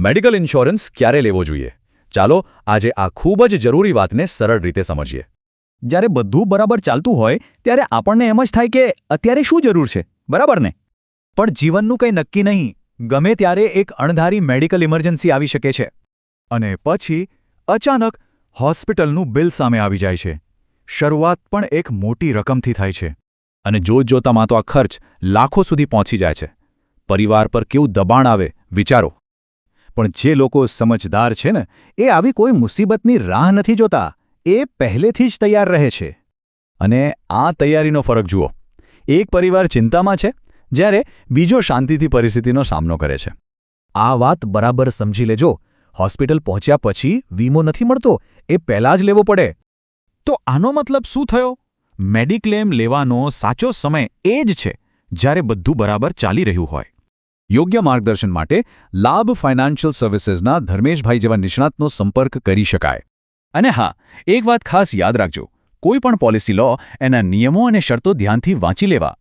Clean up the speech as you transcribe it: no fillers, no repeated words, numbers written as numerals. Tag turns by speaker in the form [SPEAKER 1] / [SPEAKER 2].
[SPEAKER 1] Medical insurance ક્યારે લેવો જોઈએ? ચાલો આજે આ ખૂબ જ જરૂરી વાતને સરળ રીતે સમજીએ.
[SPEAKER 2] જ્યારે બધું બરાબર ચાલતું હોય ત્યારે આપણને એમ જ થાય કે અત્યારે શું જરૂર છે, બરાબર ને? પણ જીવનનું કંઈ નક્કી નહીં. ગમે ત્યારે એક અણધારી મેડિકલ ઇમરજન્સી આવી શકે છે. અને પછી અચાનક હોસ્પિટલનું બિલ સામે આવી જાય છે. શરૂઆત પણ એક મોટી રકમથી થાય છે.
[SPEAKER 1] અને જોતજોતામાં તો આ ખર્ચ લાખો સુધી પહોંચી જાય છે. પરિવાર પર કેવું દબાણ આવે વિચારો.
[SPEAKER 2] પણ જે લોકો સમજદાર છે ને, એ આવી કોઈ મુસીબતની રાહ નથી જોતા. એ પહેલેથી જ તૈયાર રહે છે.
[SPEAKER 1] અને આ તૈયારીનો ફરક જુઓ. એક પરિવાર ચિંતામાં છે, જ્યારે બીજો શાંતિથી પરિસ્થિતિનો સામનો કરે છે.
[SPEAKER 2] આ વાત બરાબર સમજી લેજો. હોસ્પિટલ પહોંચ્યા પછી વીમો નથી મળતો, એ પહેલાં જ લેવો પડે. તો આનો મતલબ શું થયો? મેડિક્લેમ લેવાનો સાચો સમય એ જ છે જ્યારે બધું બરાબર ચાલી રહ્યું હોય. યોગ્ય માર્ગદર્શન માટે લાભ ફાઇનાન્શિયલ સર્વિસીસના ધર્મેશભાઈ જેવા નિષ્ણાતનો સંપર્ક કરી શકાય. અને હા, એક વાત ખાસ યાદ રાખજો. કોઈ પણ પોલિસી લો, એના નિયમો અને શરતો ધ્યાનથી વાંચી લેવા.